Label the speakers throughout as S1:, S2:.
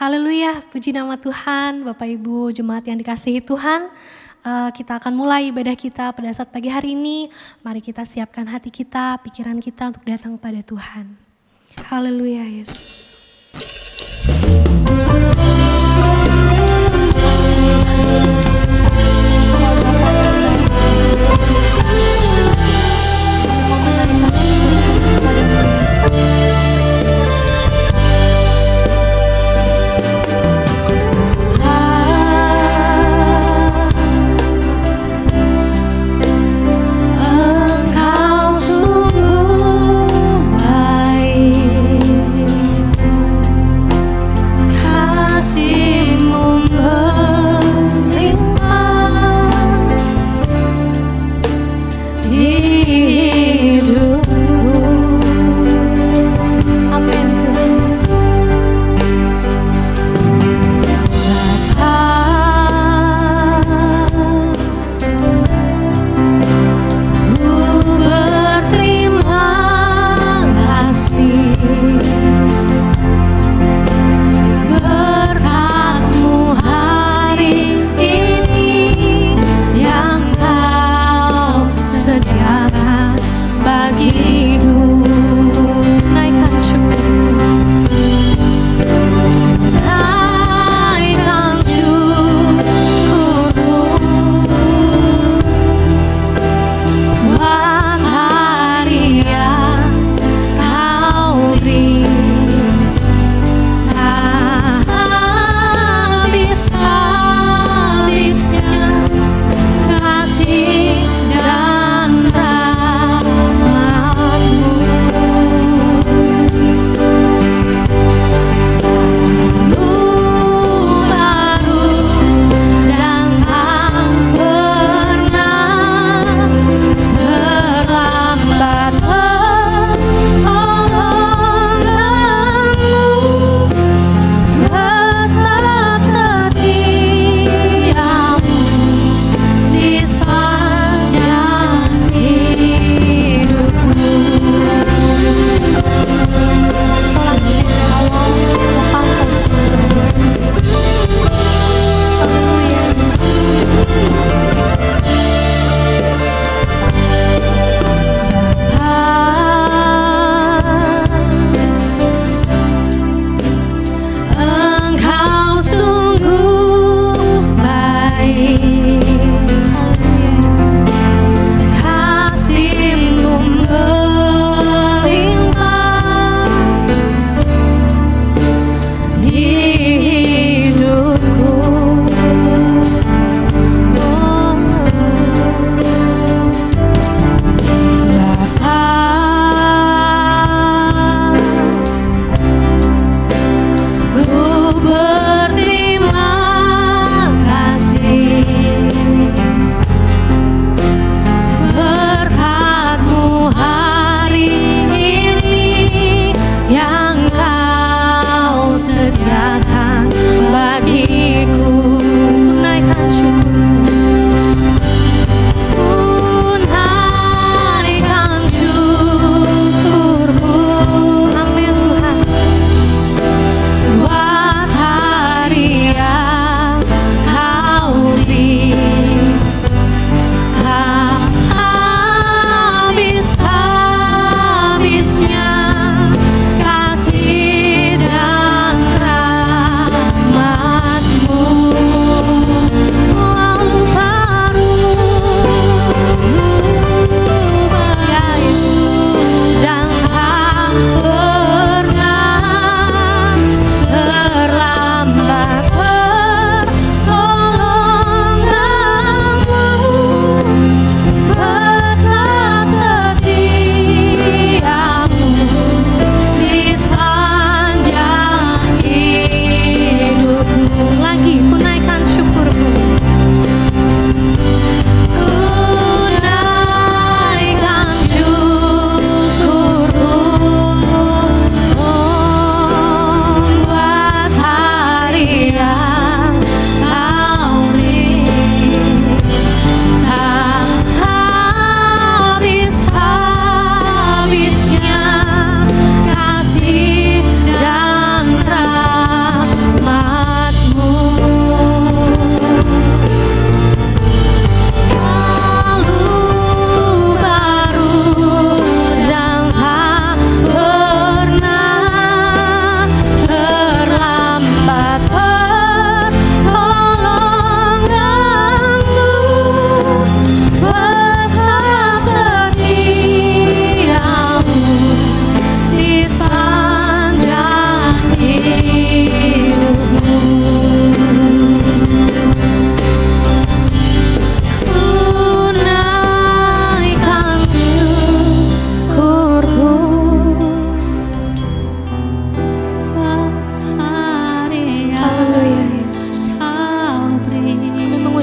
S1: Haleluya, puji nama Tuhan, Bapak Ibu jemaat yang dikasihi Tuhan. Kita akan mulai ibadah kita pada saat pagi hari ini. Mari kita siapkan hati kita, pikiran kita untuk datang kepada Tuhan. Haleluya Yesus.
S2: Engkau sungguh baik.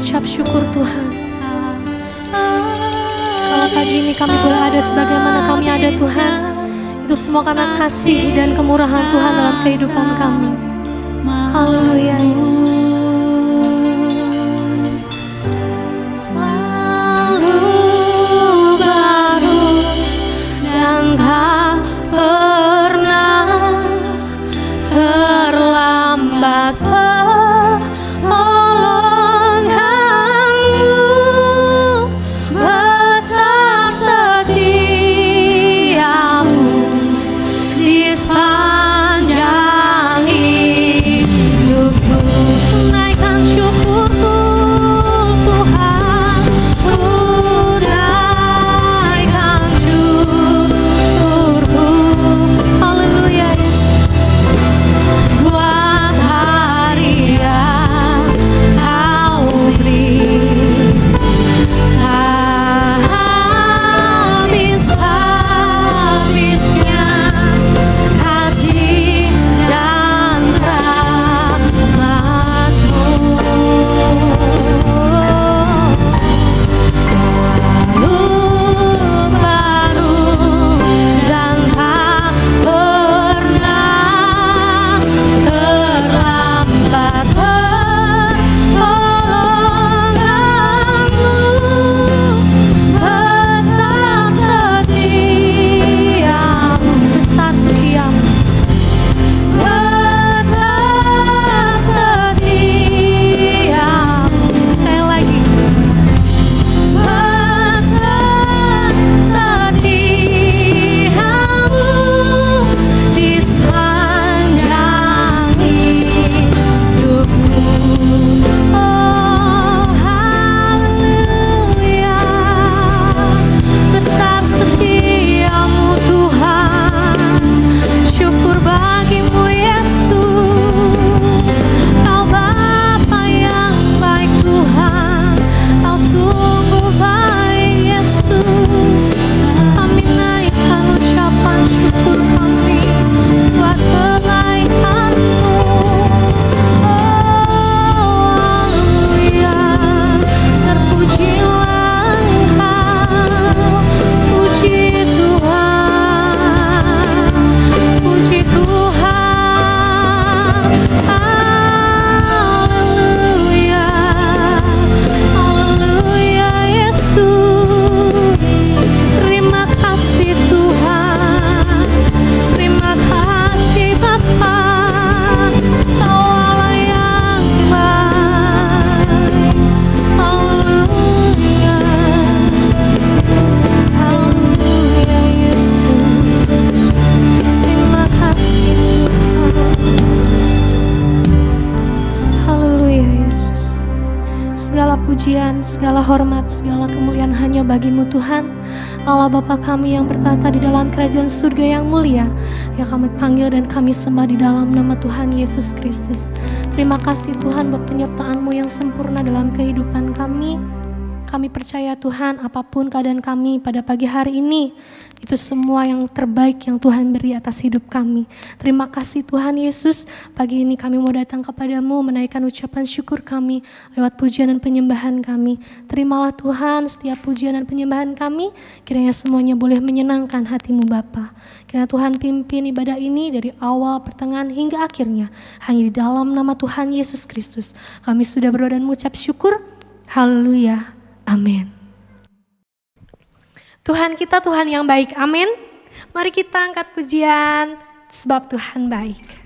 S1: mengucap syukur Tuhan. Kalau pagi ini kami boleh ada sebagaimana kami ada Tuhan, itu semua karena kasih dan kemurahan Tuhan dalam kehidupan kami. Haleluya Yesus. Selalu baru dan tak pernah terlambat. Segala hormat, segala kemuliaan hanya bagimu Tuhan, Allah Bapa kami yang bertata di dalam kerajaan surga yang mulia, yang kami panggil dan kami sembah di dalam nama Tuhan Yesus Kristus. Terima kasih Tuhan buat penyertaan-Mu yang sempurna dalam kehidupan kami. Kami percaya Tuhan, apapun keadaan kami pada pagi hari ini, itu semua yang terbaik yang Tuhan beri atas hidup kami. Terima kasih Tuhan Yesus, pagi ini kami mau datang kepadamu, menaikkan ucapan syukur kami lewat pujian dan penyembahan kami. Terimalah Tuhan setiap pujian dan penyembahan kami, kiranya semuanya boleh menyenangkan hatimu Bapa. Kiranya Tuhan pimpin ibadah ini dari awal, pertengahan hingga akhirnya, hanya di dalam nama Tuhan Yesus Kristus. Kami sudah berdoa dan mengucap syukur. Haleluya. Amin. Tuhan kita Tuhan yang baik, amin. Mari kita angkat pujian, sebab Tuhan baik.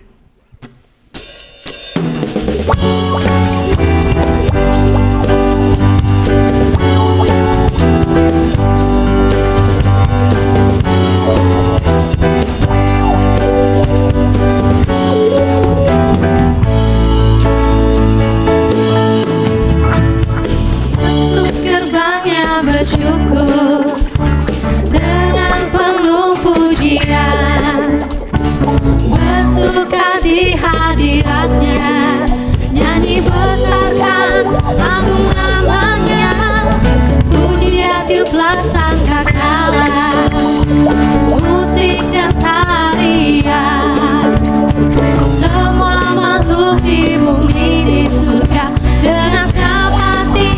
S2: Bersyukur dengan penuh pujian, bersuka di hadiratnya, nyanyi besarkan agung namanya, puji dia tiuplah sangkakala, musik dan tarian, semua makhluk di bumi di surga dengan senang hati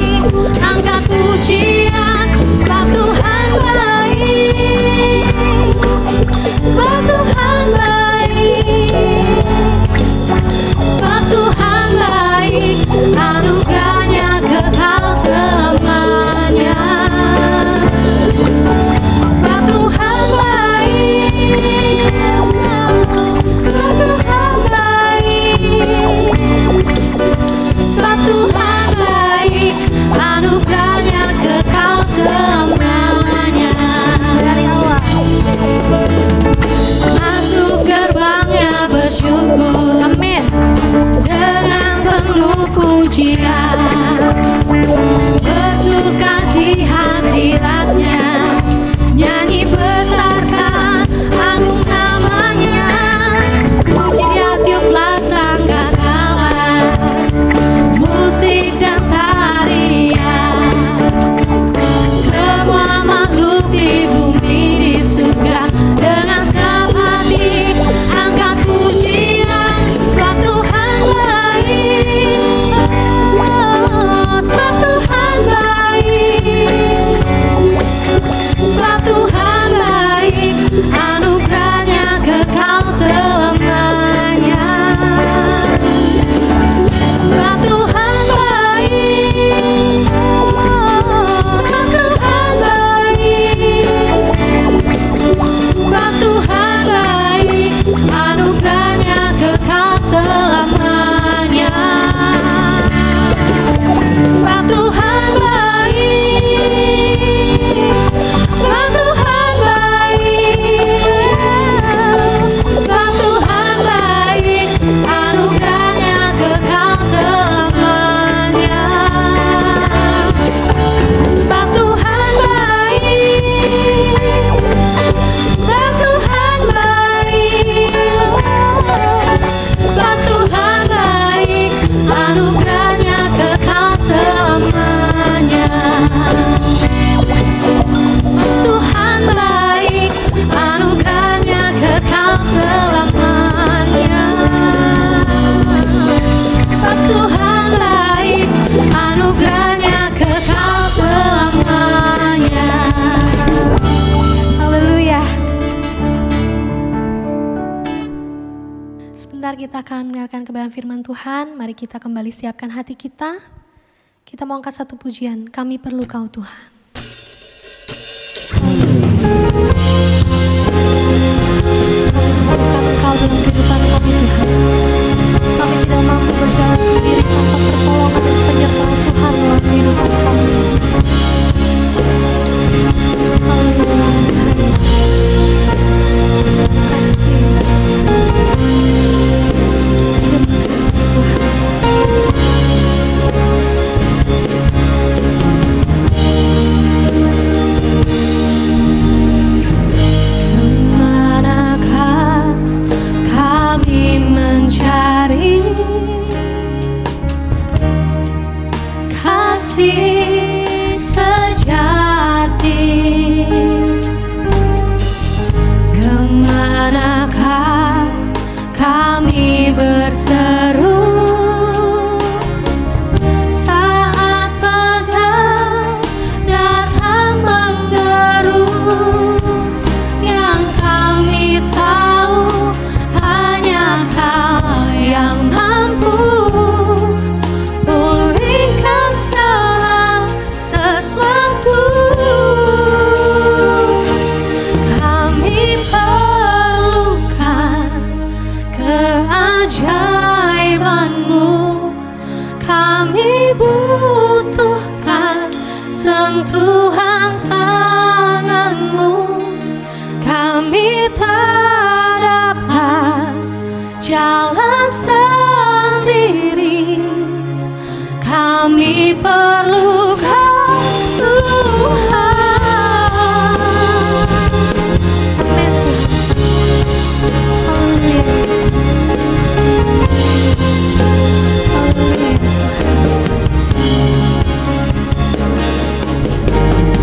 S1: sebentar kita akan mendengarkan kebenaran firman Tuhan. Mari kita kembali siapkan hati kita. Kita mau angkat satu pujian, kami perlu Kau Tuhan. Yesus. Kami memerlukan Engkau dalam kehidupan kami Tuhan. Kami tidak mampu berjalan sendiri tanpa pertolongan dan penyertaan Tuhan dalam kehidupan kami Yesus. Haleluya Tuhan. Terima kasih Yesus. Terima kasih Tuhan. Kemanakah kami mencari kasih sejati? Kemanakah kami berseru saat badai datang menderu? Yang kami tahu hanya Kau yang mampu pulihkan segala sesuatu. Kami perlukan keajaiban-Mu, kami butuhkan sentuhan tangan-Mu. Kami tak dapat jalan sendiri, kami perlu Kau Tuhan. Amin Tuhan. Haleluya Yesus. Haleluya Tuhan.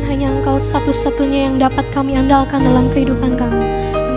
S1: hanya Engkau satu-satunya yang dapat kami andalkan dalam kehidupan kami.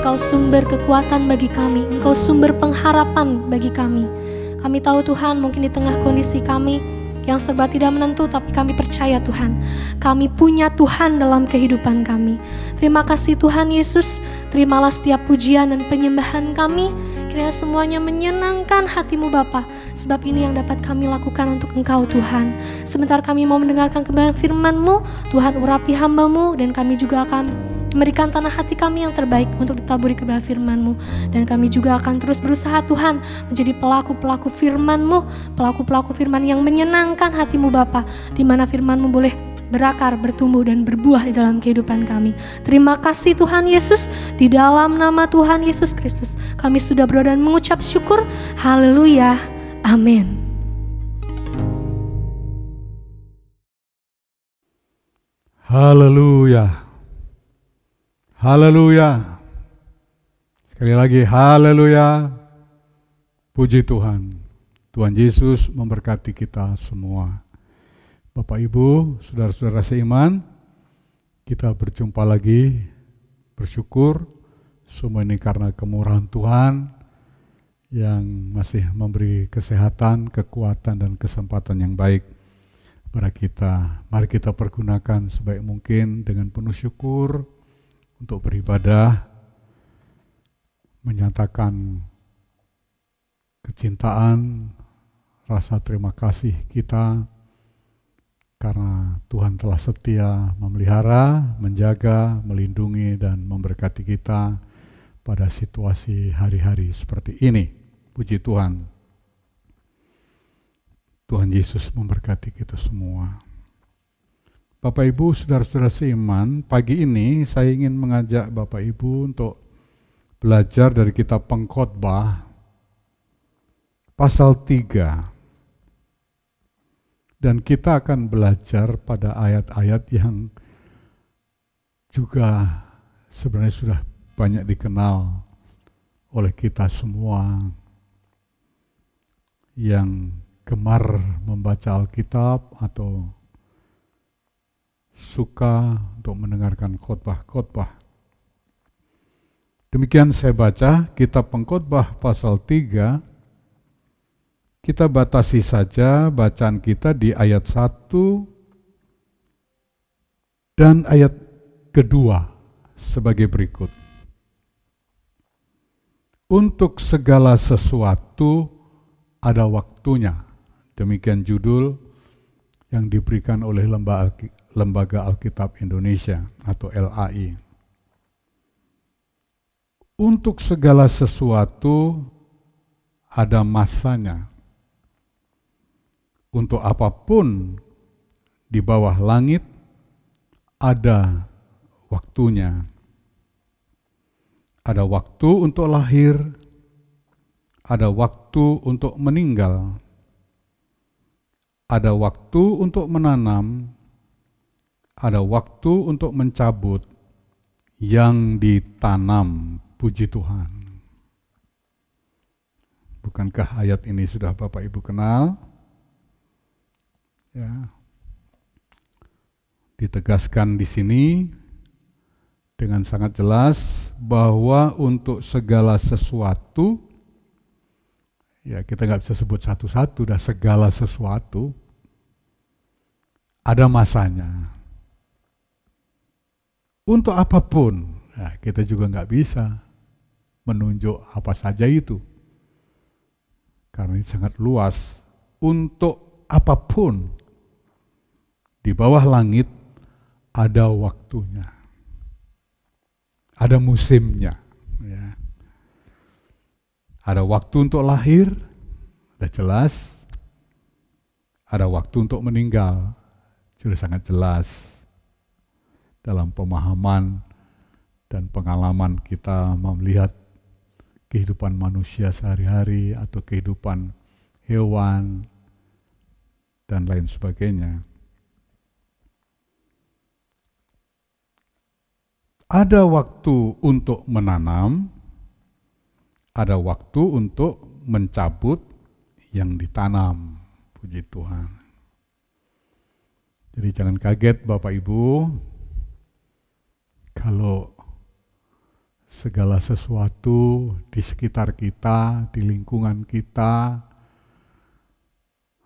S1: Engkau sumber kekuatan bagi kami, Engkau sumber pengharapan bagi kami. Kami tahu Tuhan, mungkin di tengah kondisi kami yang serba tidak menentu, tapi kami percaya Tuhan, kami punya Tuhan dalam kehidupan kami. Terima kasih Tuhan Yesus, terimalah setiap pujian dan penyembahan kami, kiranya semuanya menyenangkan hati-Mu Bapa, sebab ini yang dapat kami lakukan untuk Engkau Tuhan. Sebentar kami mau mendengarkan kebenaran firman-Mu, Tuhan urapi hamba-Mu, dan kami juga akan memberikan tanah hati kami yang terbaik untuk ditaburi kebenaran firman-Mu. Dan kami juga akan terus berusaha Tuhan menjadi pelaku-pelaku firman-Mu, pelaku-pelaku firman yang menyenangkan hati-Mu Bapa, di mana firman-Mu boleh berakar, bertumbuh dan berbuah di dalam kehidupan kami. Terima kasih Tuhan Yesus, di dalam nama Tuhan Yesus Kristus kami sudah berdoa dan mengucap syukur. Haleluya, amin.
S3: Haleluya. Haleluya. Sekali lagi haleluya. Puji Tuhan. Tuhan Yesus memberkati kita semua. Bapak Ibu, saudara-saudara seiman, kita berjumpa lagi, bersyukur semua ini karena kemurahan Tuhan yang masih memberi kesehatan, kekuatan dan kesempatan yang baik kepada kita. Mari kita pergunakan sebaik mungkin dengan penuh syukur untuk beribadah, menyatakan kecintaan, rasa terima kasih kita karena Tuhan telah setia memelihara, menjaga, melindungi dan memberkati kita pada situasi hari-hari seperti ini. Puji Tuhan. Tuhan Yesus memberkati kita semua. Bapak Ibu, saudara-saudara seiman, pagi ini saya ingin mengajak Bapak Ibu untuk belajar dari kitab Pengkhotbah pasal 3. Dan kita akan belajar pada ayat-ayat yang juga sebenarnya sudah banyak dikenal oleh kita semua yang gemar membaca Alkitab atau suka untuk mendengarkan khotbah-khotbah. Demikian saya baca kitab Pengkhotbah pasal 3. Kita batasi saja bacaan kita di ayat 1 dan ayat kedua sebagai berikut. Untuk segala sesuatu ada waktunya. Demikian judul yang diberikan oleh Lembaga Alkitab Indonesia atau LAI. Untuk segala sesuatu ada masanya. Untuk apapun di bawah langit ada waktunya. Ada waktu untuk lahir, ada waktu untuk meninggal, ada waktu untuk menanam, ada waktu untuk mencabut yang ditanam. Puji Tuhan. Bukankah ayat ini sudah Bapak Ibu kenal? Ya. Ditegaskan di sini dengan sangat jelas bahwa untuk segala sesuatu, ya kita nggak bisa sebut satu-satu, dah segala sesuatu ada masanya. Untuk apapun, nah, kita juga nggak bisa menunjuk apa saja itu. Karena ini sangat luas. Untuk apapun di bawah langit ada waktunya. Ada musimnya. Ya. Ada waktu untuk lahir, sudah jelas. Ada waktu untuk meninggal, sudah sangat jelas. Dalam pemahaman dan pengalaman kita melihat kehidupan manusia sehari-hari atau kehidupan hewan dan lain sebagainya. Ada waktu untuk menanam, ada waktu untuk mencabut yang ditanam. Puji Tuhan. Jadi jangan kaget Bapak Ibu, kalau segala sesuatu di sekitar kita, di lingkungan kita,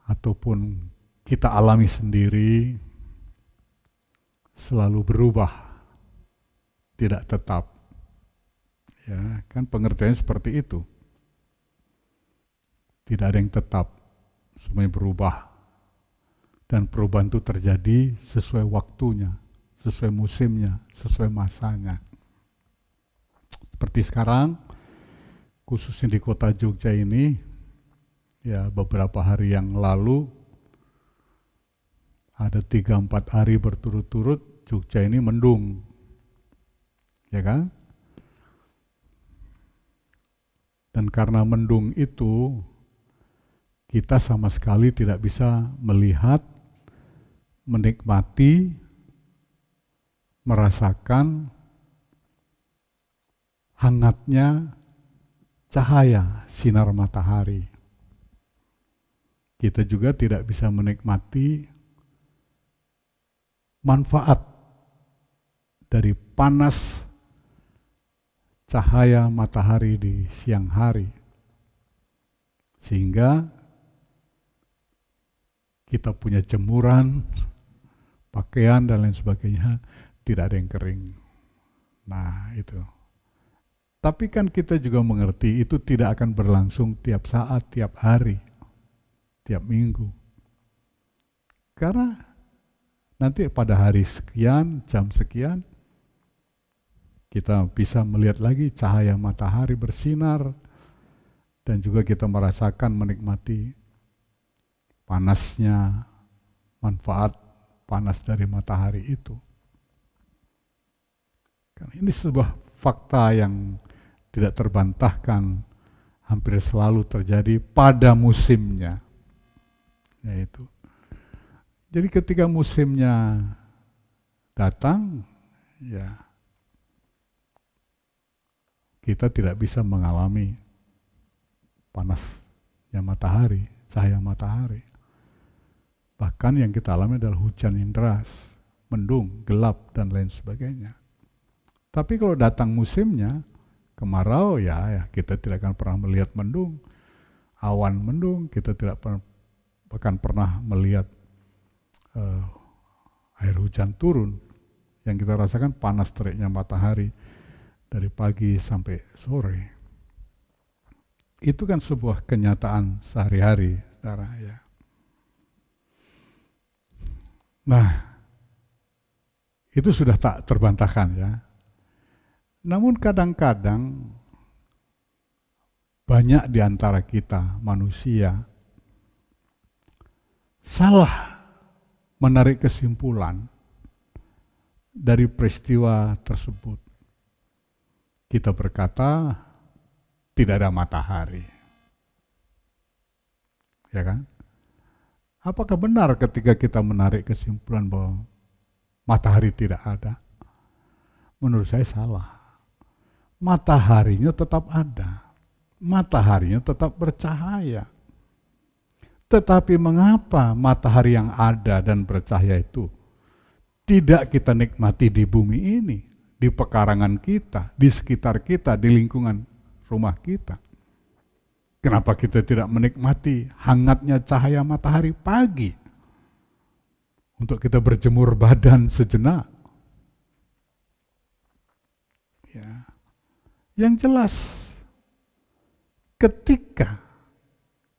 S3: ataupun kita alami sendiri, selalu berubah, tidak tetap. Ya, kan pengertiannya seperti itu. Tidak ada yang tetap, semuanya berubah. Dan perubahan itu terjadi sesuai waktunya, sesuai musimnya, sesuai masanya. Seperti sekarang, khususnya di kota Jogja ini, ya beberapa hari yang lalu, ada 3-4 hari berturut-turut Jogja ini mendung. Ya kan? Dan karena mendung itu, kita sama sekali tidak bisa melihat, menikmati, merasakan hangatnya cahaya sinar matahari. Kita juga tidak bisa menikmati manfaat dari panas cahaya matahari di siang hari. Sehingga kita punya jemuran, pakaian dan lain sebagainya, tidak ada yang kering. Nah itu. Tapi kan kita juga mengerti itu tidak akan berlangsung tiap saat, tiap hari, tiap minggu. Karena nanti pada hari sekian, jam sekian, kita bisa melihat lagi cahaya matahari bersinar dan juga kita merasakan, menikmati panasnya, manfaat panas dari matahari itu. Ini sebuah fakta yang tidak terbantahkan, hampir selalu terjadi pada musimnya. Yaitu. Jadi ketika musimnya datang, ya kita tidak bisa mengalami panasnya matahari, cahaya matahari. Bahkan yang kita alami adalah hujan yang deras, mendung, gelap, dan lain sebagainya. Tapi kalau datang musimnya, kemarau, ya kita tidak akan pernah melihat mendung, awan mendung, kita tidak akan pernah melihat air hujan turun. Yang kita rasakan panas teriknya matahari dari pagi sampai sore. Itu kan sebuah kenyataan sehari-hari, saudara ya. Nah, itu sudah tak terbantahkan ya. Namun kadang-kadang banyak di antara kita manusia salah menarik kesimpulan dari peristiwa tersebut. Kita berkata tidak ada matahari. Ya kan? Apakah benar ketika kita menarik kesimpulan bahwa matahari tidak ada? Menurut saya salah. Mataharinya tetap ada. Mataharinya tetap bercahaya. Tetapi mengapa matahari yang ada dan bercahaya itu tidak kita nikmati di bumi ini, di pekarangan kita, di sekitar kita, di lingkungan rumah kita? Kenapa kita tidak menikmati hangatnya cahaya matahari pagi untuk kita berjemur badan sejenak? Ya. Yang jelas, ketika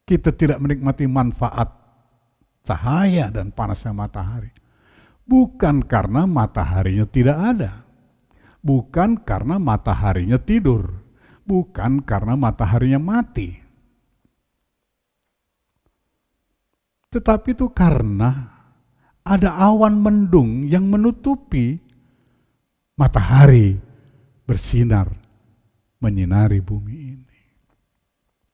S3: kita tidak menikmati manfaat cahaya dan panasnya matahari, bukan karena mataharinya tidak ada, bukan karena mataharinya tidur, bukan karena mataharinya mati, tetapi itu karena ada awan mendung yang menutupi matahari bersinar, menyinari bumi ini.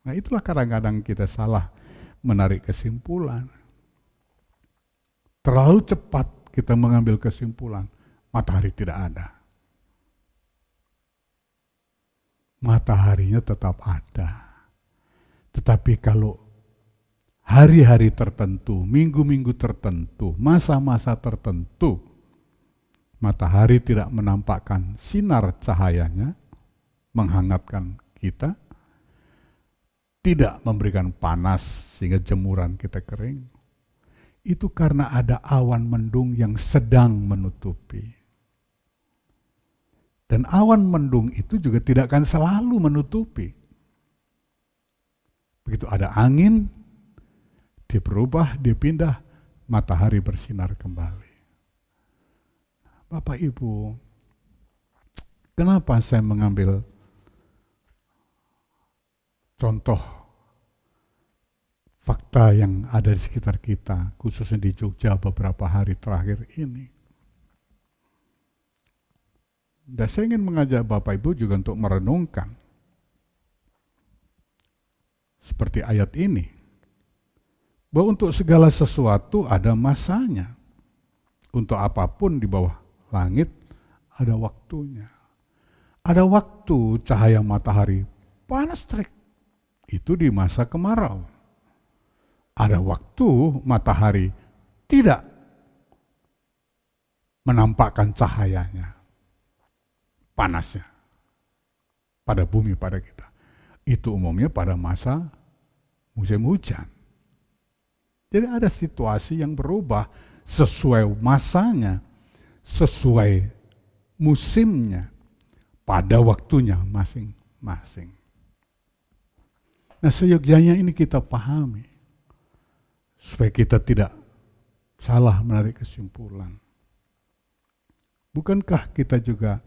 S3: Nah itulah kadang-kadang kita salah menarik kesimpulan. Terlalu cepat kita mengambil kesimpulan, matahari tidak ada. Mataharinya tetap ada. Tetapi kalau hari-hari tertentu, minggu-minggu tertentu, masa-masa tertentu, matahari tidak menampakkan sinar cahayanya, menghangatkan kita, tidak memberikan panas sehingga jemuran kita kering, itu karena ada awan mendung yang sedang menutupi. Dan awan mendung itu juga tidak akan selalu menutupi. Begitu ada angin, dia berubah, dia pindah, matahari bersinar kembali. Bapak Ibu, kenapa saya mengambil contoh fakta yang ada di sekitar kita, khususnya di Jogja beberapa hari terakhir ini? Dan saya ingin mengajak Bapak Ibu juga untuk merenungkan seperti ayat ini, bahwa untuk segala sesuatu ada masanya. Untuk apapun di bawah langit ada waktunya. Ada waktu cahaya matahari panas terik, itu di masa kemarau. Ada waktu matahari tidak menampakkan cahayanya, panasnya pada bumi, pada kita. Itu umumnya pada masa musim hujan. Jadi ada situasi yang berubah sesuai masanya, sesuai musimnya, pada waktunya masing-masing. Nah, seyogyanya ini kita pahami, supaya kita tidak salah menarik kesimpulan. Bukankah kita juga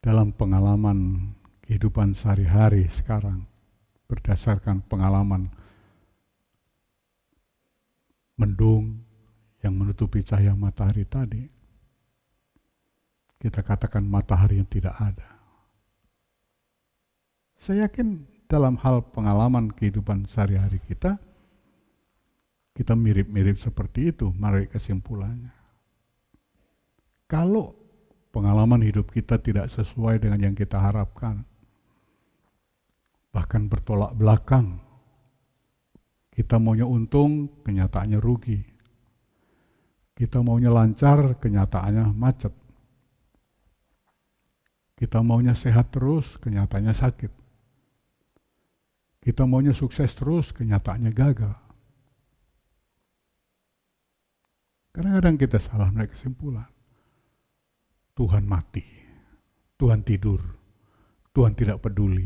S3: dalam pengalaman kehidupan sehari-hari sekarang, berdasarkan pengalaman mendung yang menutupi cahaya matahari tadi, kita katakan matahari yang tidak ada. Saya yakin dalam hal pengalaman kehidupan sehari-hari kita mirip-mirip seperti itu, menarik kesimpulannya. Kalau pengalaman hidup kita tidak sesuai dengan yang kita harapkan, bahkan bertolak belakang, kita maunya untung, kenyataannya rugi. Kita maunya lancar, kenyataannya macet. Kita maunya sehat terus, kenyataannya sakit. Kita maunya sukses terus, kenyataannya gagal. Kadang-kadang kita salah menarik kesimpulan. Tuhan mati, Tuhan tidur, Tuhan tidak peduli,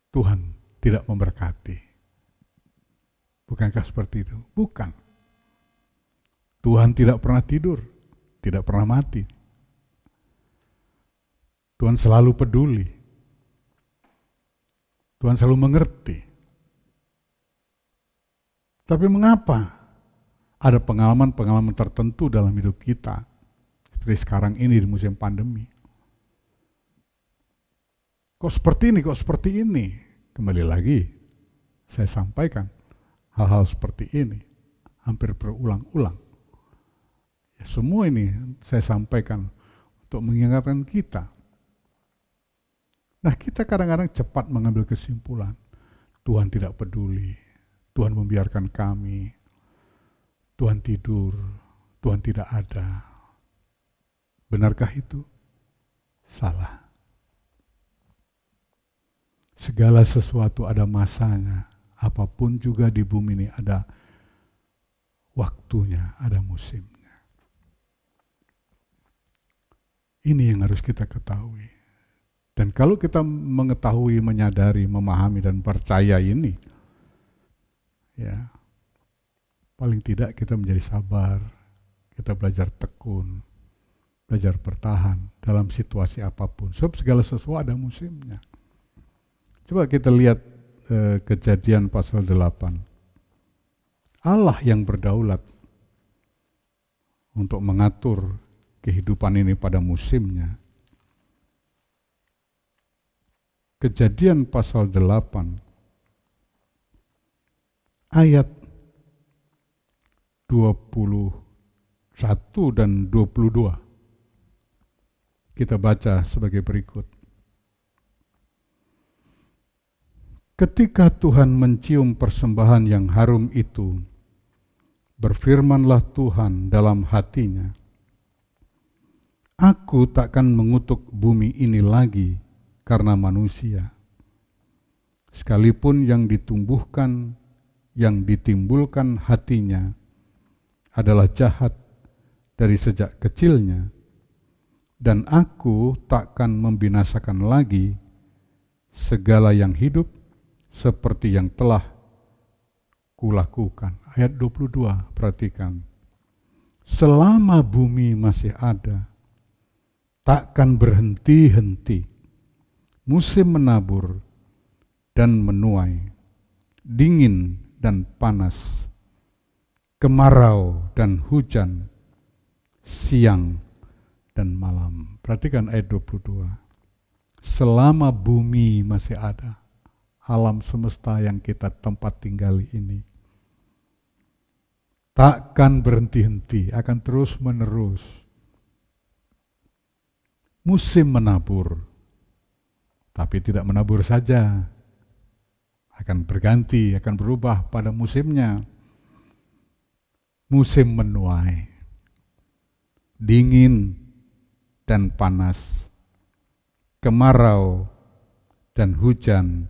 S3: Tuhan tidak memberkati. Bukankah seperti itu? Bukan. Tuhan tidak pernah tidur, tidak pernah mati. Tuhan selalu peduli. Tuhan selalu mengerti. Tapi mengapa ada pengalaman-pengalaman tertentu dalam hidup kita, seperti sekarang ini di musim pandemi? Kok seperti ini, kok seperti ini? Kembali lagi, saya sampaikan hal-hal seperti ini hampir berulang-ulang. Ya, semua ini saya sampaikan untuk mengingatkan kita. Nah, kita kadang-kadang cepat mengambil kesimpulan, Tuhan tidak peduli, Tuhan membiarkan kami, Tuhan tidur, Tuhan tidak ada. Benarkah itu? Salah. Segala sesuatu ada masanya, apapun juga di bumi ini ada waktunya, ada musimnya. Ini yang harus kita ketahui. Dan kalau kita mengetahui, menyadari, memahami, dan percaya ini, ya, paling tidak kita menjadi sabar, kita belajar tekun, belajar bertahan dalam situasi apapun. Sebab segala sesuatu ada musimnya. Coba kita lihat Kejadian pasal 8. Allah yang berdaulat untuk mengatur kehidupan ini pada musimnya. Kejadian pasal 8 ayat 21 dan 22. Kita baca sebagai berikut. Ketika Tuhan mencium persembahan yang harum itu Berfirmanlah Tuhan dalam hatinya, Aku takkan mengutuk bumi ini lagi karena manusia. Sekalipun yang ditumbuhkan, yang ditimbulkan hatinya adalah jahat dari sejak kecilnya, dan aku takkan membinasakan lagi segala yang hidup seperti yang telah kulakukan. Ayat 22, perhatikan. Selama bumi masih ada, takkan berhenti-henti musim menabur dan menuai, dingin dan panas, kemarau dan hujan, siang dan malam. Perhatikan ayat 22. Selama bumi masih ada, alam semesta yang kita tempat tinggali ini, takkan berhenti-henti, akan terus menerus. Musim menabur, tapi tidak menabur saja, akan berganti, akan berubah pada musimnya. Musim menuai, dingin dan panas, kemarau dan hujan,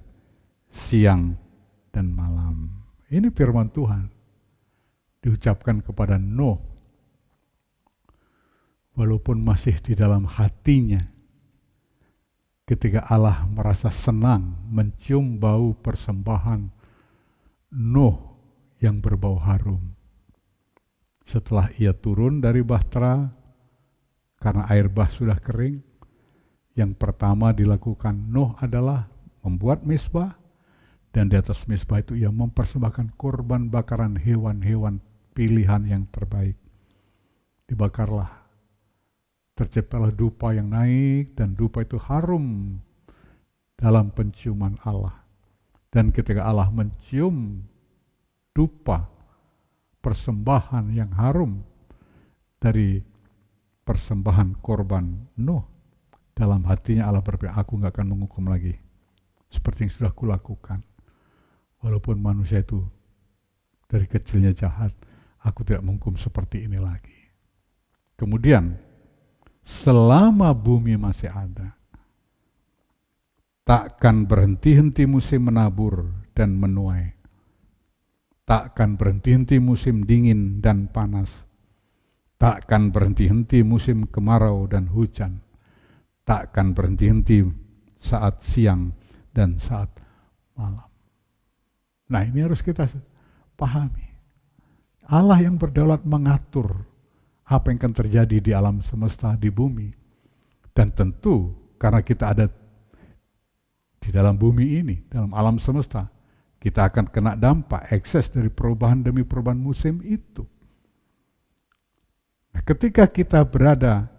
S3: siang dan malam. Ini firman Tuhan diucapkan kepada Nuh, walaupun masih di dalam hatinya, ketika Allah merasa senang mencium bau persembahan Nuh yang berbau harum. Setelah ia turun dari bahtera, karena air bah sudah kering, yang pertama dilakukan Nuh adalah membuat mezbah, dan di atas mezbah itu ia mempersembahkan korban bakaran hewan-hewan pilihan yang terbaik. Dibakarlah, terciptalah dupa yang naik, dan dupa itu harum dalam penciuman Allah. Dan ketika Allah mencium dupa persembahan yang harum dari persembahan korban Nuh, dalam hatinya Allah berpikir, aku gak akan menghukum lagi seperti yang sudah kulakukan. Walaupun manusia itu dari kecilnya jahat, aku tidak menghukum seperti ini lagi. Kemudian, selama bumi masih ada, takkan berhenti-henti musim menabur dan menuai. Takkan berhenti-henti musim dingin dan panas. Takkan berhenti-henti musim kemarau dan hujan. Takkan berhenti-henti saat siang dan saat malam. Nah, ini harus kita pahami. Allah yang berdaulat mengatur apa yang akan terjadi di alam semesta, di bumi. Dan tentu karena kita ada di dalam bumi ini, dalam alam semesta, kita akan kena dampak ekses dari perubahan demi perubahan musim itu. Nah, ketika kita berada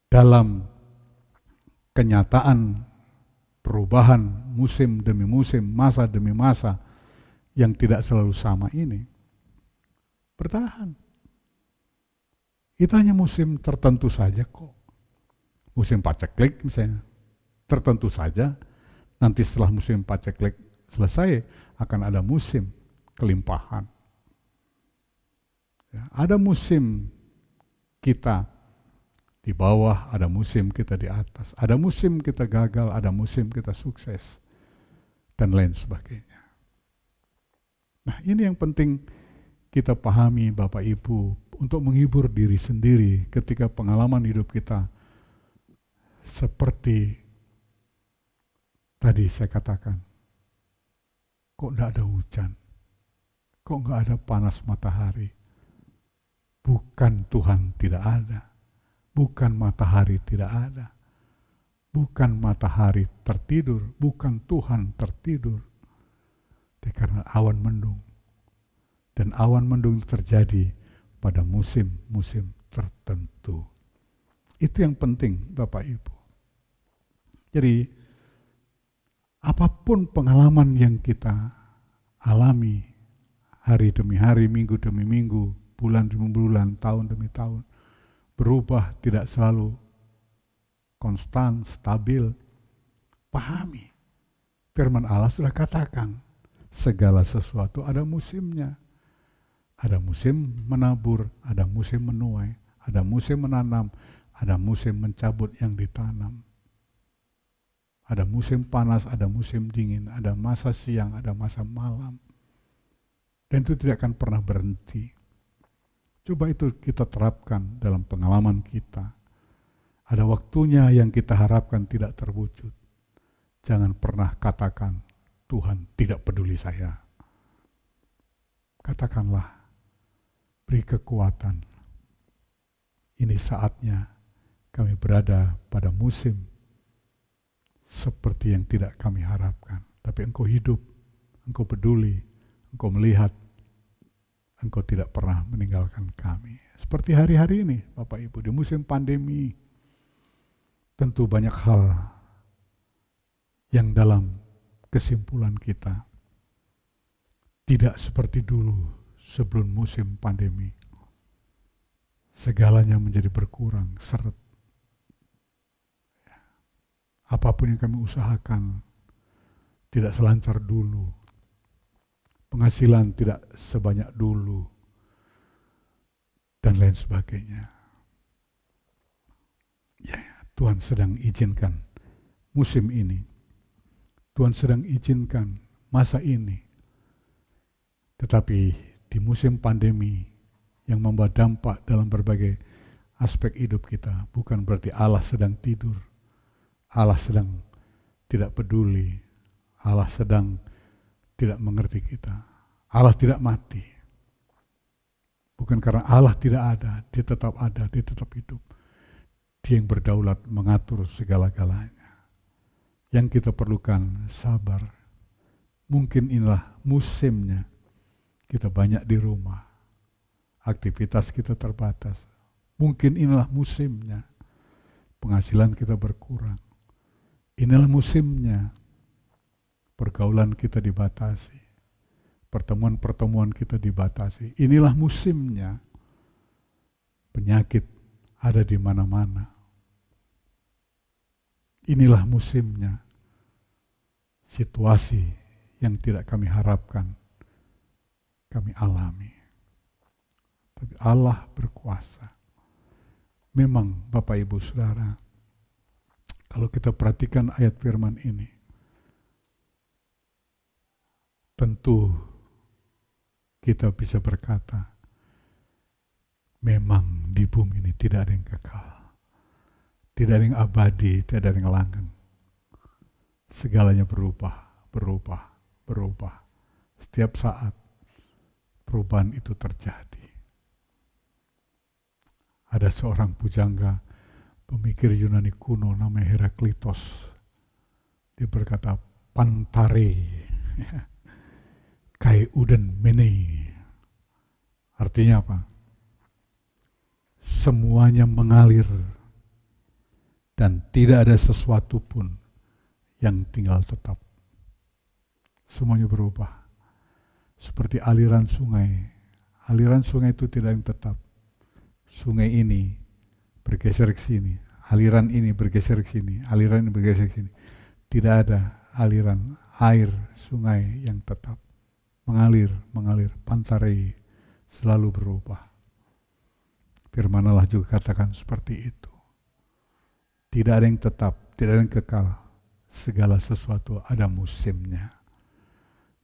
S3: dalam kenyataan perubahan musim demi musim, masa demi masa yang tidak selalu sama ini, bertahan. Itu hanya musim tertentu saja kok. Musim paceklik misalnya, tertentu saja. Nanti setelah musim paceklik selesai, akan ada musim kelimpahan. Ya, ada musim kita di bawah, ada musim kita di atas, ada musim kita gagal, ada musim kita sukses, dan lain sebagainya. Nah, ini yang penting kita pahami Bapak Ibu, untuk menghibur diri sendiri ketika pengalaman hidup kita seperti tadi saya katakan, kok enggak ada hujan, kok enggak ada panas matahari. Bukan Tuhan tidak ada, bukan matahari tidak ada, bukan matahari tertidur, bukan Tuhan tertidur. Karena awan mendung. Dan awan mendung terjadi pada musim-musim tertentu. Itu yang penting Bapak Ibu. Jadi apapun pengalaman yang kita alami hari demi hari, minggu demi minggu, bulan demi bulan, tahun demi tahun, berubah, tidak selalu konstan, stabil. Pahami, firman Allah sudah katakan, segala sesuatu ada musimnya. Ada musim menabur, ada musim menuai, ada musim menanam, ada musim mencabut yang ditanam. Ada musim panas, ada musim dingin, ada masa siang, ada masa malam. Dan itu tidak akan pernah berhenti. Coba itu kita terapkan dalam pengalaman kita. Ada waktunya yang kita harapkan tidak terwujud. Jangan pernah katakan, Tuhan tidak peduli saya. Katakanlah, beri kekuatan. Ini saatnya kami berada pada musim seperti yang tidak kami harapkan. Tapi Engkau hidup, Engkau peduli, Engkau melihat, Engkau tidak pernah meninggalkan kami. Seperti hari-hari ini, Bapak Ibu, di musim pandemi, tentu banyak hal yang dalam kesimpulan kita tidak seperti dulu sebelum musim pandemi. Segalanya menjadi berkurang, seret. Apapun yang kami usahakan tidak selancar dulu. Penghasilan tidak sebanyak dulu. Dan lain sebagainya. Ya, Tuhan sedang izinkan musim ini. Tuhan sedang izinkan masa ini. Tetapi di musim pandemi yang membawa dampak dalam berbagai aspek hidup kita, bukan berarti Allah sedang tidur, Allah sedang tidak peduli, Allah sedang tidak mengerti kita, Allah tidak mati. Bukan karena Allah tidak ada, Dia tetap hidup. Dia yang berdaulat mengatur segala-galanya. Yang kita perlukan sabar. Mungkin inilah musimnya. Kita banyak di rumah, aktivitas kita terbatas. Mungkin inilah musimnya, penghasilan kita berkurang. Inilah musimnya, pergaulan kita dibatasi, pertemuan-pertemuan kita dibatasi. Inilah musimnya, penyakit ada di mana-mana. Inilah musimnya, situasi yang tidak kami harapkan kami alami. Tapi Allah berkuasa. Memang Bapak Ibu Saudara, kalau kita perhatikan ayat firman ini, tentu kita bisa berkata, memang di bumi ini tidak ada yang kekal. Tidak ada yang abadi, tidak ada yang langgeng. Segalanya berubah. Setiap saat perubahan itu terjadi. Ada seorang pujangga, pemikir Yunani kuno namanya Heraklitos. Dia berkata, pantare, kai uden mene. Artinya apa? Semuanya mengalir dan tidak ada sesuatu pun yang tinggal tetap. Semuanya berubah. Seperti aliran sungai. Aliran sungai itu tidak yang tetap. Sungai ini bergeser ke sini, aliran ini bergeser ke sini, aliran ini bergeser ke sini. Tidak ada aliran air sungai yang tetap. Mengalir, pantarai, selalu berubah. Firman Allah juga katakan seperti itu. Tidak ada yang tetap, tidak ada yang kekal. Segala sesuatu ada musimnya.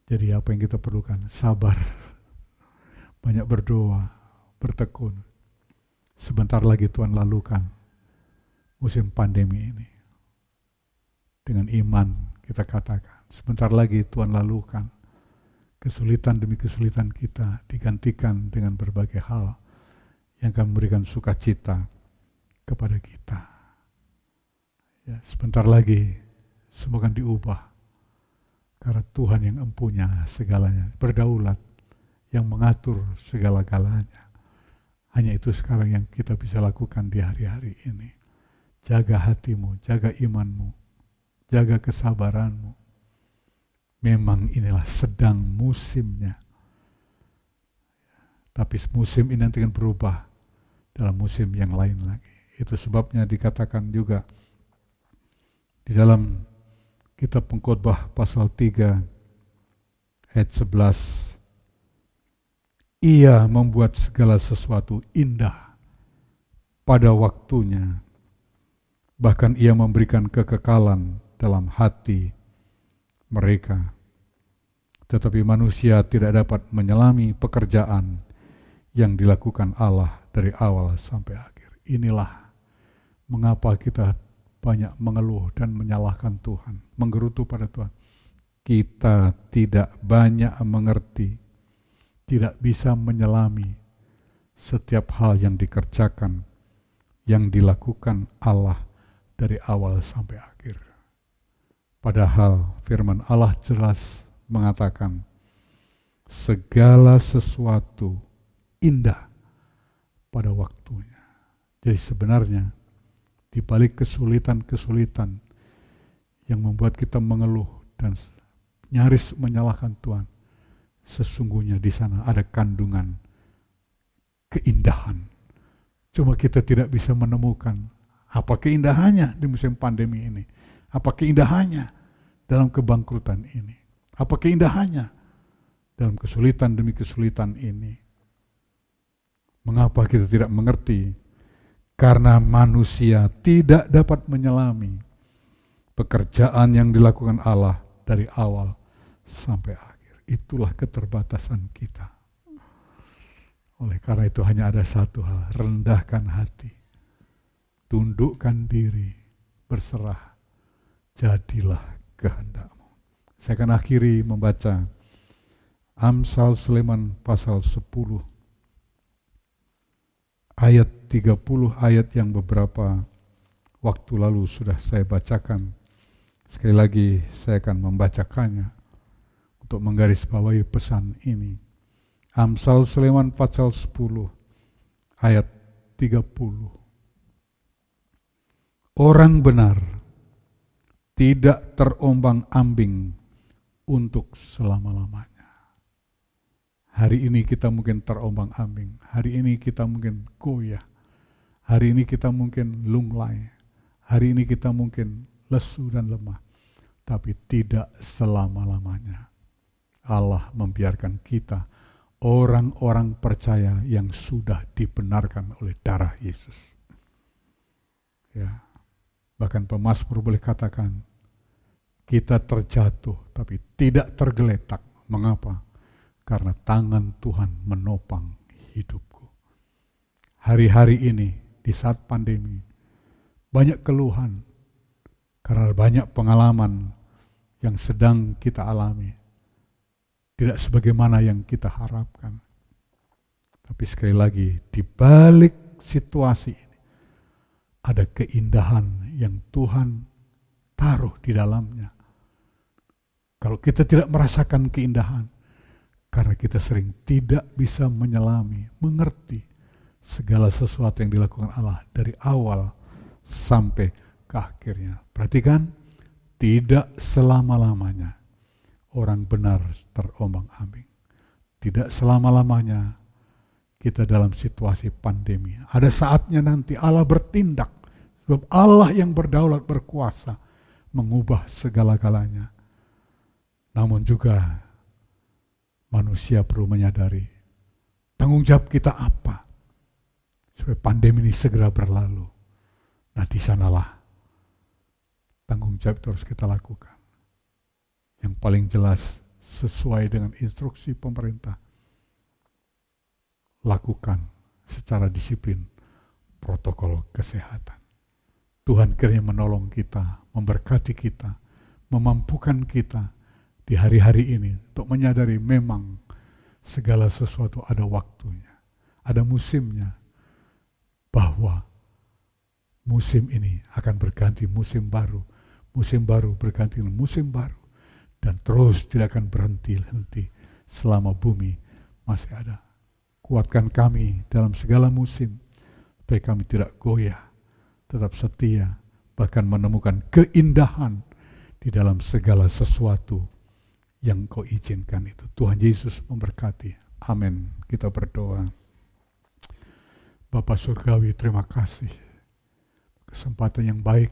S3: Jadi apa yang kita perlukan? Sabar. Banyak berdoa, bertekun. Sebentar lagi Tuhan lalukan musim pandemi ini. Dengan iman kita katakan, sebentar lagi Tuhan lalukan. Kesulitan demi kesulitan kita digantikan dengan berbagai hal yang akan memberikan sukacita kepada kita. Ya, sebentar lagi semua akan diubah. Karena Tuhan yang empunya segalanya, berdaulat, yang mengatur segala-galanya. Hanya itu sekarang yang kita bisa lakukan di hari-hari ini. Jaga hatimu, jaga imanmu, jaga kesabaranmu. Memang inilah sedang musimnya. Tapi musim ini nanti akan berubah dalam musim yang lain lagi. Itu sebabnya dikatakan juga di dalam kitab Pengkhotbah pasal 3 ayat 11. Ia membuat segala sesuatu indah pada waktunya. Bahkan ia memberikan kekekalan dalam hati mereka. Tetapi manusia tidak dapat menyelami pekerjaan yang dilakukan Allah dari awal sampai akhir. Inilah mengapa kita banyak mengeluh dan menyalahkan Tuhan, menggerutu pada Tuhan. Kita tidak banyak mengerti, tidak bisa menyelami setiap hal yang dikerjakan, yang dilakukan Allah dari awal sampai akhir. Padahal firman Allah jelas mengatakan, segala sesuatu indah pada waktunya. Jadi sebenarnya di balik kesulitan-kesulitan yang membuat kita mengeluh dan nyaris menyalahkan Tuhan, sesungguhnya di sana ada kandungan keindahan. Cuma kita tidak bisa menemukan apa keindahannya di musim pandemi ini, apa keindahannya dalam kebangkrutan ini, apa keindahannya dalam kesulitan demi kesulitan ini. Mengapa kita tidak mengerti? Karena manusia tidak dapat menyelami pekerjaan yang dilakukan Allah dari awal sampai akhir. Itulah keterbatasan kita. Oleh karena itu hanya ada satu hal, rendahkan hati, tundukkan diri, berserah, jadilah kehendak-Mu. Saya akan akhiri membaca Amsal Sulaiman pasal 10 ayat 30, ayat yang beberapa waktu lalu sudah saya bacakan. Sekali lagi saya akan membacakannya untuk menggarisbawahi pesan ini. Amsal Sulaiman pasal 10 ayat 30. Orang benar tidak terombang-ambing untuk selama-lamanya. Hari ini kita mungkin terombang-ambing, hari ini kita mungkin goyah, hari ini kita mungkin lunglai, hari ini kita mungkin lesu dan lemah, tapi tidak selama-lamanya. Allah membiarkan kita, orang-orang percaya yang sudah dibenarkan oleh darah Yesus. Ya, bahkan pemazmur boleh katakan, kita terjatuh tapi tidak tergeletak. Mengapa? Karena tangan Tuhan menopang hidupku. Hari-hari ini, di saat pandemi, banyak keluhan, karena banyak pengalaman yang sedang kita alami. Tidak sebagaimana yang kita harapkan. Tapi sekali lagi, di balik situasi ini, ada keindahan yang Tuhan taruh di dalamnya. Kalau kita tidak merasakan keindahan, karena kita sering tidak bisa menyelami, mengerti segala sesuatu yang dilakukan Allah dari awal sampai ke akhirnya. Perhatikan, tidak selama-lamanya orang benar terombang-ambing. Tidak selama-lamanya kita dalam situasi pandemi. Ada saatnya nanti Allah bertindak, sebab Allah yang berdaulat berkuasa mengubah segala-galanya. Namun juga manusia perlu menyadari tanggung jawab kita apa supaya pandemi ini segera berlalu. Nah, di sanalah tanggung jawab itu harus kita lakukan. Yang paling jelas sesuai dengan instruksi pemerintah. Lakukan secara disiplin protokol kesehatan. Tuhan kiranya menolong kita, memberkati kita, memampukan kita di hari-hari ini untuk menyadari memang segala sesuatu ada waktunya, ada musimnya, bahwa musim ini akan berganti musim baru berganti dengan musim baru, dan terus tidak akan berhenti-henti selama bumi masih ada. Kuatkan kami dalam segala musim, supaya kami tidak goyah, tetap setia, bahkan menemukan keindahan di dalam segala sesuatu yang Kau izinkan itu. Tuhan Yesus memberkati. Amin. Kita berdoa. Bapa Surgawi, terima kasih. Kesempatan yang baik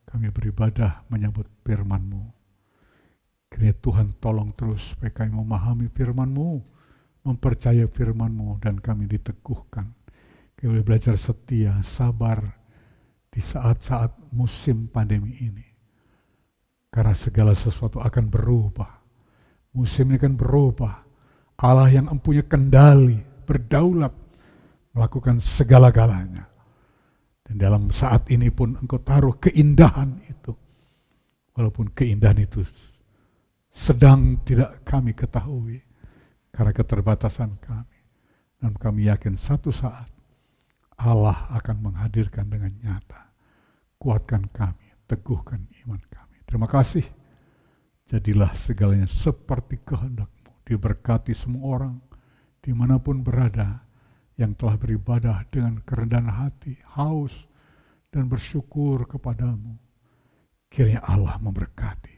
S3: kami beribadah menyambut firman-Mu. Kiranya Tuhan tolong terus supaya kami memahami firman-Mu mempercayai firman-Mu dan kami diteguhkan. Kami boleh belajar setia, sabar di saat-saat musim pandemi ini. Karena segala sesuatu akan berubah. Musim ini akan berubah. Allah yang mempunyai kendali, berdaulat, melakukan segala-galanya. Dan dalam saat ini pun Engkau taruh keindahan itu. Walaupun keindahan itu sedang tidak kami ketahui karena keterbatasan kami. Dan kami yakin satu saat Allah akan menghadirkan dengan nyata. Kuatkan kami, teguhkan iman kami. Terima kasih. Jadilah segalanya seperti kehendak-Mu. Diberkati semua orang dimanapun berada yang telah beribadah dengan kerendahan hati, haus, dan bersyukur kepadamu. Kiranya Allah memberkati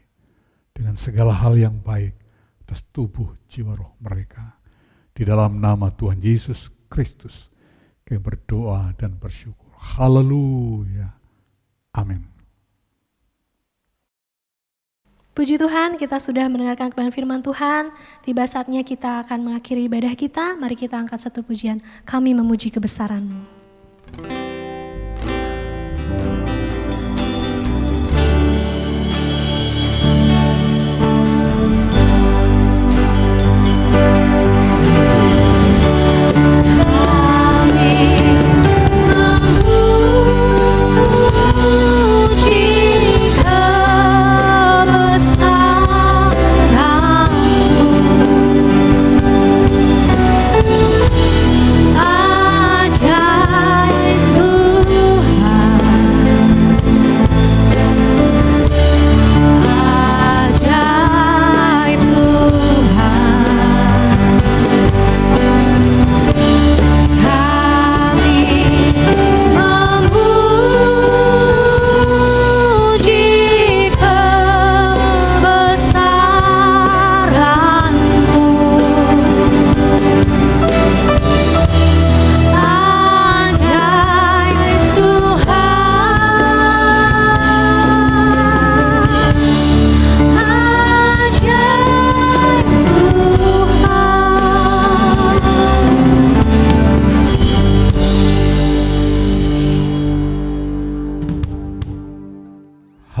S3: dengan segala hal yang baik atas tubuh, jiwa, roh mereka. Di dalam nama Tuhan Yesus Kristus, kami berdoa dan bersyukur. Haleluya. Amin.
S1: Puji Tuhan, kita sudah mendengarkan kebenaran firman Tuhan. Tiba saatnya kita akan mengakhiri ibadah kita. Mari kita angkat satu pujian. Kami memuji kebesaran-Mu.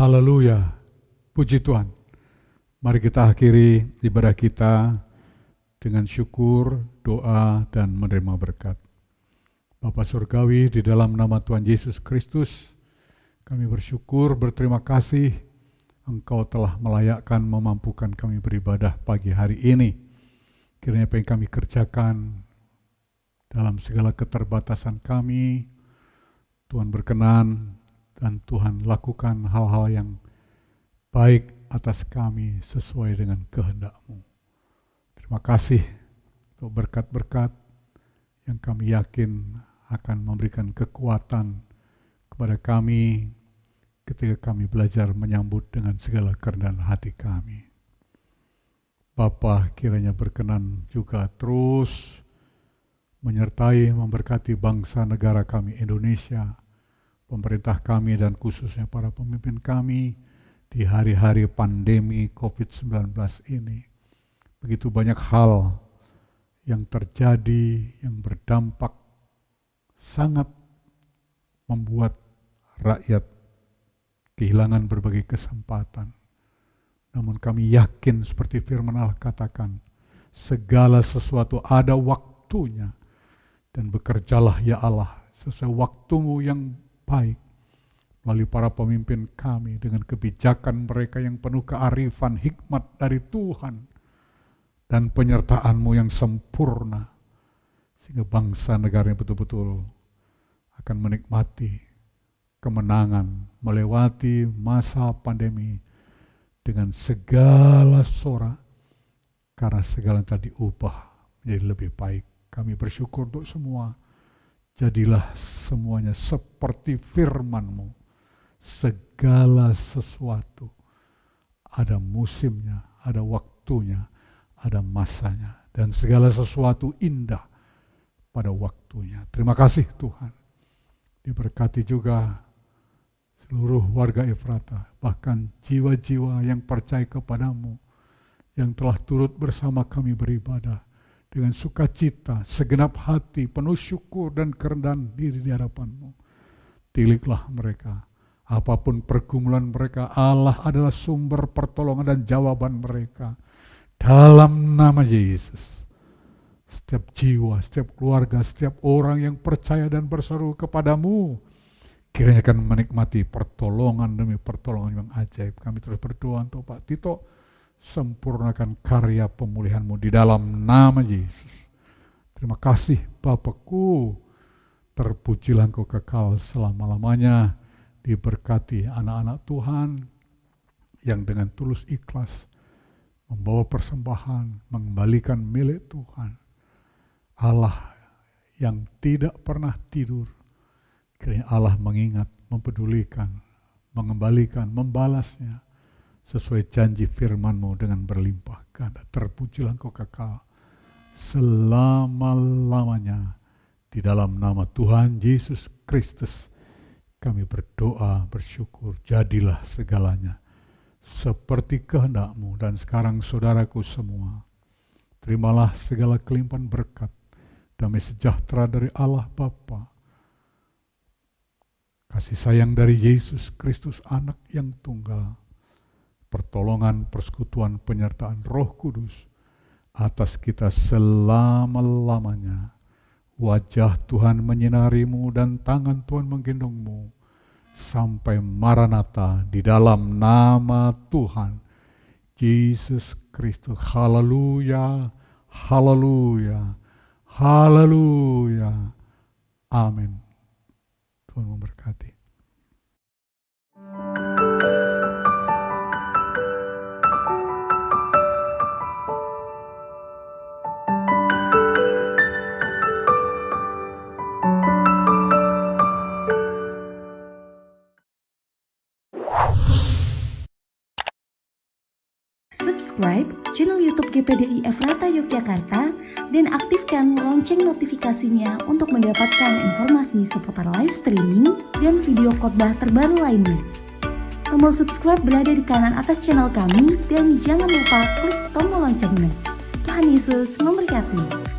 S3: Haleluya. Puji Tuhan. Mari kita akhiri ibadah kita dengan syukur, doa, dan menerima berkat. Bapa Surgawi, di dalam nama Tuhan Yesus Kristus, kami bersyukur, berterima kasih Engkau telah melayakkan, memampukan kami beribadah pagi hari ini. Kiranya apa yang kami kerjakan dalam segala keterbatasan kami, Tuhan berkenan dan Tuhan lakukan hal-hal yang baik atas kami sesuai dengan kehendak-Mu. Terima kasih untuk berkat-berkat yang kami yakin akan memberikan kekuatan kepada kami ketika kami belajar menyambut dengan segala kerendahan hati kami. Bapa, kiranya berkenan juga terus menyertai, memberkati bangsa negara kami Indonesia, pemerintah kami dan khususnya para pemimpin kami di hari-hari pandemi COVID-19 ini. Begitu banyak hal yang terjadi yang berdampak sangat membuat rakyat kehilangan berbagai kesempatan. Namun kami yakin seperti firman Allah katakan, segala sesuatu ada waktunya dan bekerjalah ya Allah sesuai waktu-Mu yang baik melalui para pemimpin kami dengan kebijakan mereka yang penuh kearifan, hikmat dari Tuhan dan penyertaan-Mu yang sempurna sehingga bangsa negara betul-betul akan menikmati kemenangan melewati masa pandemi dengan segala sorak karena segala tadi ubah menjadi lebih baik. Kami bersyukur untuk semua. Jadilah semuanya seperti firman-Mu. Segala sesuatu ada musimnya, ada waktunya, ada masanya. Dan segala sesuatu indah pada waktunya. Terima kasih Tuhan. Diberkati juga seluruh warga Efrata, bahkan jiwa-jiwa yang percaya kepada-Mu, yang telah turut bersama kami beribadah dengan sukacita, segenap hati, penuh syukur dan kerendahan diri di hadapan-Mu. Tiliklah mereka. Apapun pergumulan mereka, Allah adalah sumber pertolongan dan jawaban mereka. Dalam nama Yesus, setiap jiwa, setiap keluarga, setiap orang yang percaya dan berseru kepadamu, kiranya akan menikmati pertolongan demi pertolongan yang ajaib. Kami terus berdoa untuk Pak Tito, sempurnakan karya pemulihan-Mu di dalam nama Yesus. Terima kasih Bapakku, terpujilah Engkau kekal selama-lamanya. Diberkati anak-anak Tuhan yang dengan tulus ikhlas membawa persembahan, mengembalikan milik Tuhan. Allah yang tidak pernah tidur, kiranya Allah mengingat, mempedulikan, mengembalikan, membalasnya sesuai janji firman-Mu dengan berlimpah ganda. Terpujilah Engkau kekal selama-lamanya. Di dalam nama Tuhan Yesus Kristus kami berdoa, bersyukur, jadilah segalanya seperti kehendak-Mu. Dan sekarang saudaraku semua, terimalah segala kelimpahan berkat, damai sejahtera dari Allah Bapa, kasih sayang dari Yesus Kristus Anak yang tunggal, pertolongan, persekutuan, penyertaan Roh Kudus atas kita selama-lamanya. Wajah Tuhan menyinari-Mu dan tangan Tuhan menggendong-Mu sampai Maranatha di dalam nama Tuhan Yesus Kristus. Haleluya, haleluya, haleluya. Amin. Tuhan memberkati.
S4: Subscribe channel YouTube GPDI Efrata Yogyakarta dan aktifkan lonceng notifikasinya untuk mendapatkan informasi seputar live streaming dan video khotbah terbaru lainnya. Tombol subscribe berada di kanan atas channel kami dan jangan lupa klik tombol loncengnya. Tuhan Yesus memberkati.